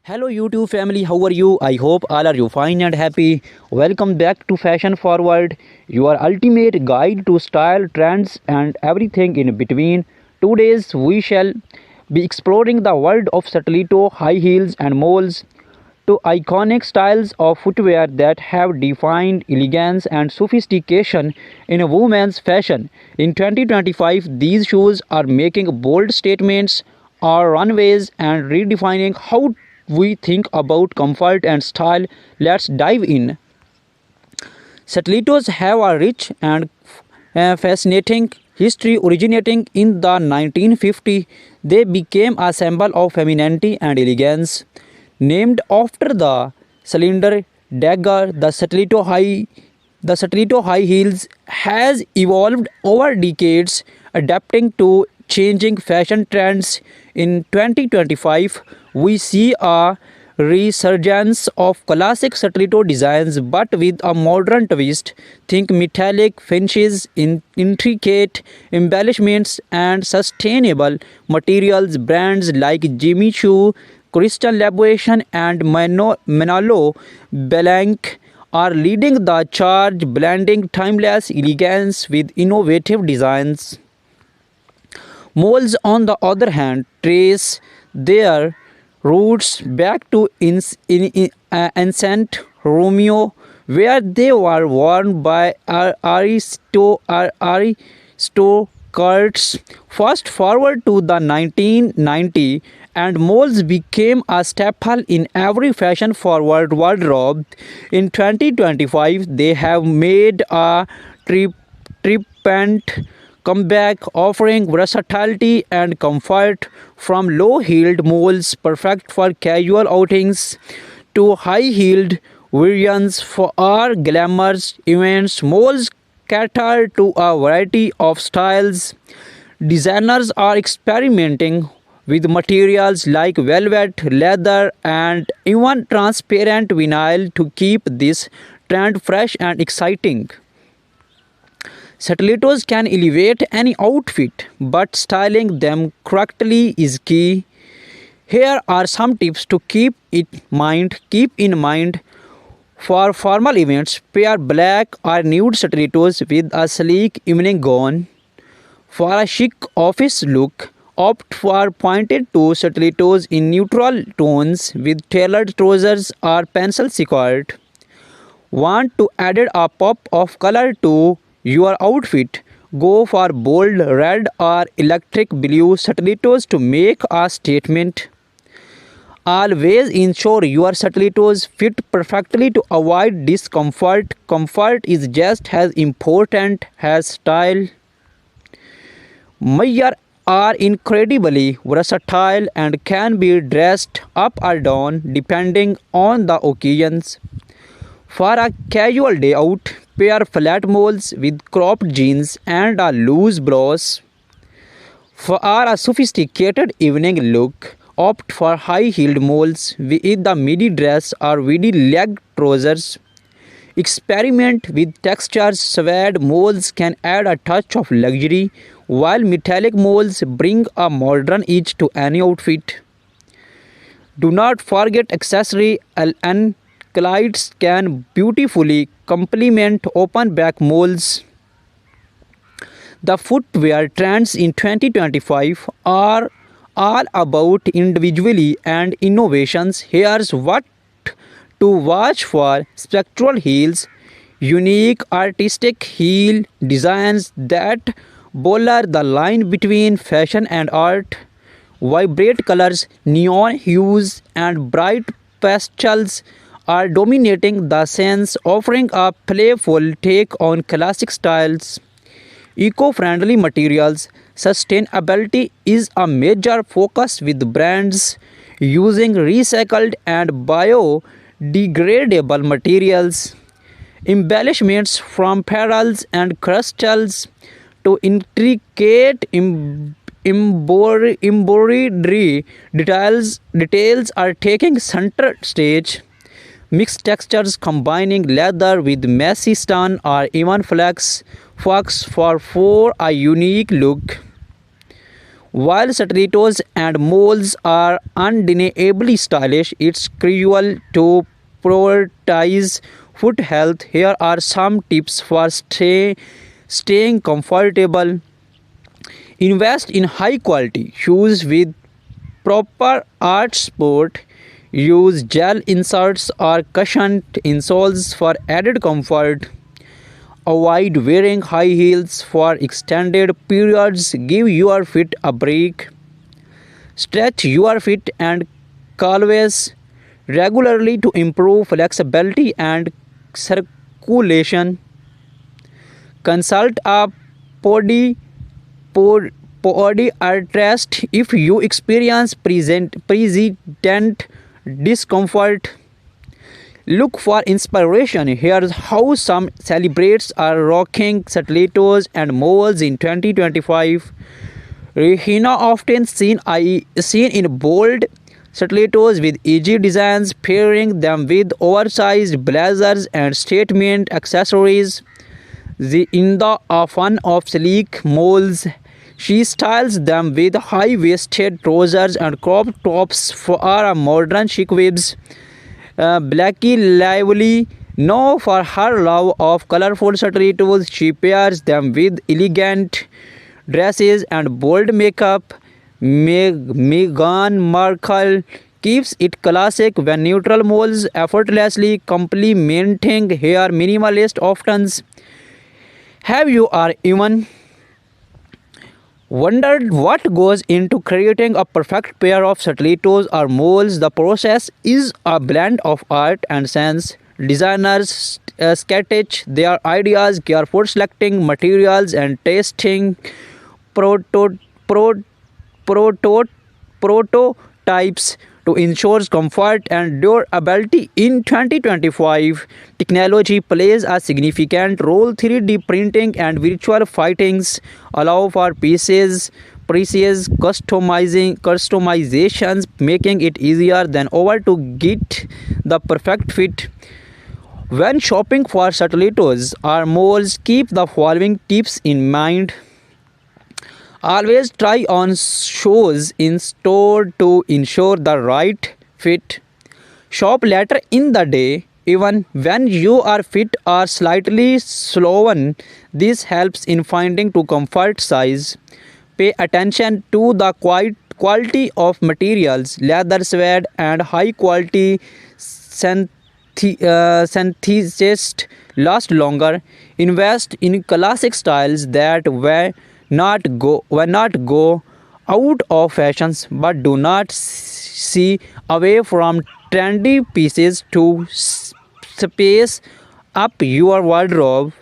Hello YouTube family, how are you? I hope all are you fine and happy. Welcome back to Fashion Forward, your ultimate guide to style, trends and everything in between. Today we shall be exploring the world of stiletto, high heels and moles, two iconic styles of footwear that have defined elegance and sophistication in women's fashion. In 2025, these shoes are making bold statements on runways and redefining how we think about comfort and style. Let's dive in. Stilettos have a rich and fascinating history originating in the 1950s. They became a symbol of femininity and elegance. Named after the cylinder dagger, the stiletto high heels has evolved over decades, adapting to changing fashion trends. In 2025, we see a resurgence of classic stiletto designs but with a modern twist. Think metallic finishes, intricate embellishments, and sustainable materials. Brands like Jimmy Choo, Crystal Labuation, and Manolo Blanc are leading the charge, blending timeless elegance with innovative designs. Moles, on the other hand, trace their roots back to ancient Romeo, where they were worn by aristocrats. Fast forward to the 1990s, and moles became a staple in every fashion-forward wardrobe. In 2025, they have made a triumphant comeback, offering versatility and comfort from low-heeled moles perfect for casual outings to high-heeled variants for our glamorous events. Moles cater to a variety of styles. Designers are experimenting with materials like velvet, leather, and even transparent vinyl to keep this trend fresh and exciting. Stilettos can elevate any outfit, but styling them correctly is key. Here are some tips to keep in mind for formal events. Pair black or nude stilettos with a sleek evening gown. For a chic office look, opt for pointed toe stilettos in neutral tones with tailored trousers or pencil skirt. Want to add a pop of color to your outfit? Go for bold red or electric blue stilettos to make a statement. Always ensure your stilettos fit perfectly to avoid discomfort. Comfort is just as important as style. Mayar are incredibly versatile and can be dressed up or down depending on the occasions. For a casual day out, pair flat moles with cropped jeans and a loose blouse. For a sophisticated evening look, opt for high-heeled moles with the midi dress or midi leg trousers. Experiment with textures. Suede moles can add a touch of luxury, while metallic moles bring a modern edge to any outfit. Do not forget accessory ankleits can beautifully complement open back moles. The footwear trends in 2025 are all about individuality and innovations. Here's what to watch for: spectral heels, unique artistic heel designs that blur the line between fashion and art. Vibrant colors, neon hues, and bright pastels are dominating the scenes, offering a playful take on classic styles. Eco-friendly materials. Sustainability is a major focus with brands using recycled and biodegradable materials. Embellishments from pearls and crystals to intricate embroidery details are taking center stage. Mixed textures combining leather with messy stone or even flax for a unique look. While stilettos and moles are undeniably stylish, it's crucial to prioritize foot health. Here are some tips for staying comfortable. Invest in high quality shoes with proper art support. Use gel inserts or cushioned insoles for added comfort. Avoid wearing high heels for extended periods. Give your feet a break. Stretch your feet and calves regularly to improve flexibility and circulation. Consult a podi, podiatrist if you experience persistent discomfort. Look for inspiration. Here's how some celebrities are rocking stilettos and moles in 2025. Rihanna often seen in bold stilettos with edgy designs, pairing them with oversized blazers and statement accessories. In the fun of sleek moles, she styles them with high-waisted trousers and crop tops for a modern chic vibes. Blackie Lively, known for her love of colorful stilettos, she pairs them with elegant dresses and bold makeup. Meghan Markle keeps it classic when neutral moles effortlessly complementing her minimalist options. Have you or even wondered what goes into creating a perfect pair of stilettos or moles? The process is a blend of art and science. Designers sketch their ideas, carefully selecting materials and testing proto- pro- proto- prototypes to ensure comfort and durability. In 2025, technology plays a significant role. 3D printing and virtual fittings allow for precise customizations, making it easier than ever to get the perfect fit. When shopping for stilettos or moles, keep the following tips in mind. Always try on shoes in store to ensure the right fit. Shop later in the day, even when your feet are slightly swollen. This helps in finding to comfort size. Pay attention to the quality of materials. Leather, suede, and high quality synthesists last longer. Invest in classic styles that will not go out of fashions, but do not see away from trendy pieces to space up your wardrobe.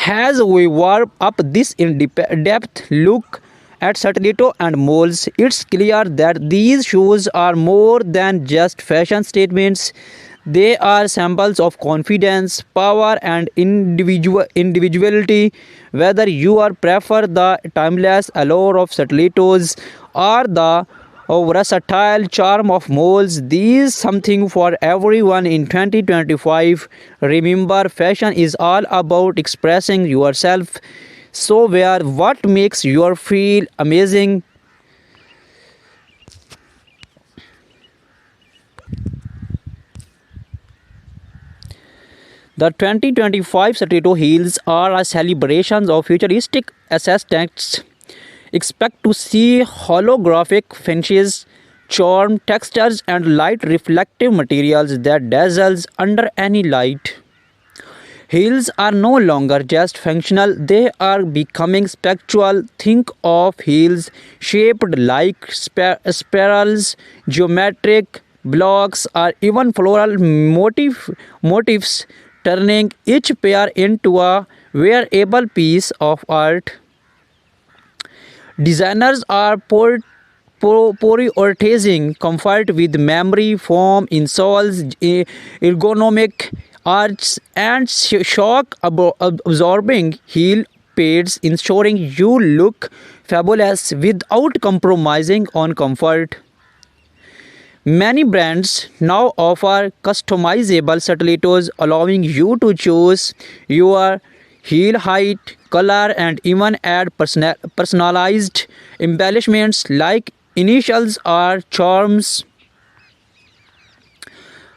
As we warm up this in-depth look at stiletto and moles, it's clear that these shoes are more than just fashion statements. They are symbols of confidence, power, and individuality. Whether you are prefer the timeless allure of stilettos or the versatile charm of moles, these something for everyone in 2025. Remember, fashion is all about expressing yourself. So wear what makes you feel amazing. The 2025 stiletto heels are a celebration of futuristic aesthetics. Expect to see holographic finishes, charm textures, and light reflective materials that dazzles under any light. Heels are no longer just functional, they are becoming spectral. Think of heels shaped like spirals, geometric blocks, or even floral motifs, turning each pair into a wearable piece of art. Designers are prioritizing comfort with memory foam insoles, ergonomic arches, and shock absorbing heel pads, ensuring you look fabulous without compromising on comfort. Many brands now offer customizable stilettos, allowing you to choose your heel height, color, and even add personalized embellishments like initials or charms.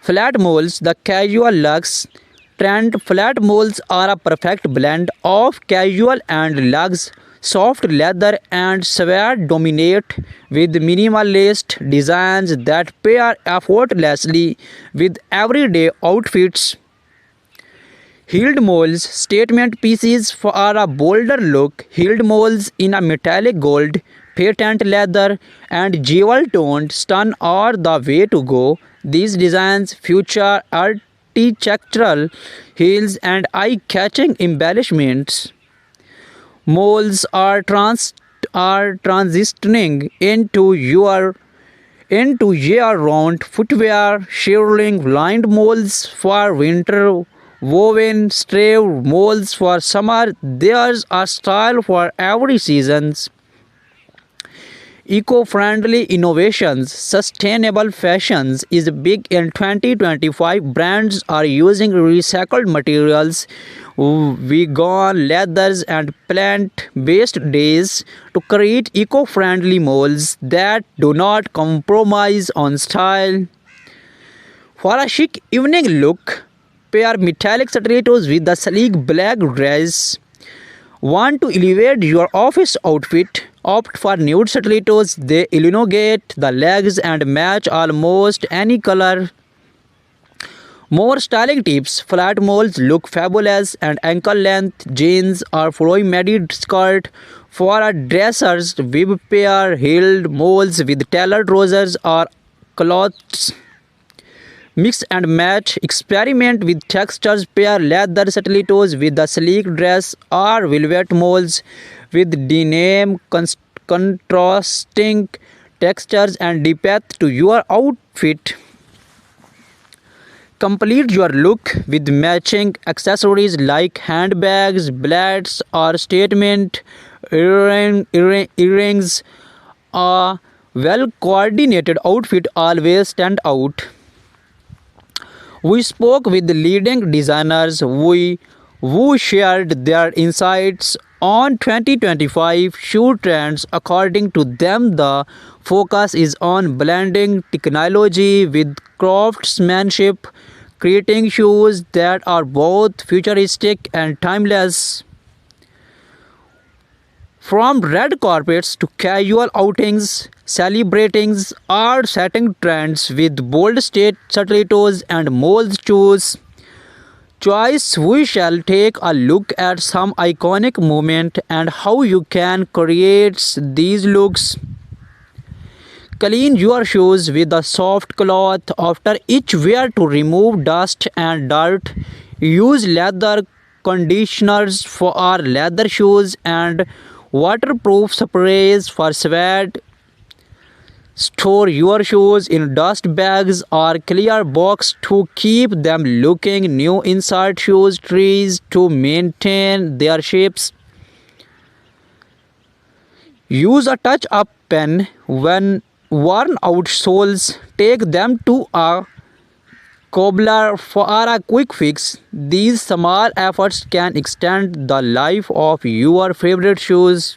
Flat moles, the casual luxe trend. Flat moles are a perfect blend of casual and luxe. Soft leather and suede dominate with minimalist designs that pair effortlessly with everyday outfits. Heeled moles, statement pieces for a bolder look. Heeled moles in a metallic gold, patent leather, and jewel toned stun are the way to go. These designs feature architectural heels and eye catching embellishments. Moles are transitioning into year-round footwear, shearling lined moles for winter, woven straw moles for summer. There's a style for every season. Eco-friendly innovations, sustainable fashions is big in 2025. Brands are using recycled materials, vegan leathers and plant-based dyes to create eco-friendly molds that do not compromise on style. For a chic evening look, pair metallic stilettos with the sleek black dress. Want to elevate your office outfit? Opt for nude stilettos. They elongate the legs and match almost any color. More styling tips. Flat moles look fabulous and ankle length jeans or flowy midi skirt. For a dresser's web pair heeled moles with tailored trousers or cloths. Mix and match. Experiment with textures. Pair leather stilettos with the sleek dress or velvet moles with denim, contrasting textures and depth to your outfit. Complete your look with matching accessories like handbags, belts, or statement earrings. A well coordinated outfit always stand out. We spoke with leading designers who shared their insights on 2025 shoe trends. According to them, the focus is on blending technology with craftsmanship, creating shoes that are both futuristic and timeless. From red carpets to casual outings, celebrating or setting trends with bold state stilettos and mold shoes. Choice, we shall take a look at some iconic moments and how you can create these looks. Clean your shoes with a soft cloth after each wear to remove dust and dirt. Use leather conditioners for our leather shoes and waterproof sprays for sweat. Store your shoes in dust bags or clear box to keep them looking new. Insert shoes trees to maintain their shapes. Use a touch-up pen when worn out soles. Take them to a cobbler for a quick fix. These small efforts can extend the life of your favorite shoes.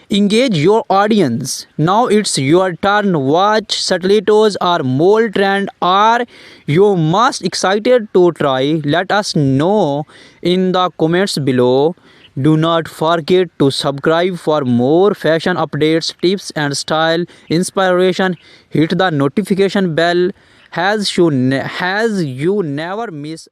Engage your audience. Now it's your turn. Watch stilettos or mold trend. Are you most excited to try? Let us know in the comments below. Do not forget to subscribe for more fashion updates, tips and style inspiration. Hit the notification bell as you never miss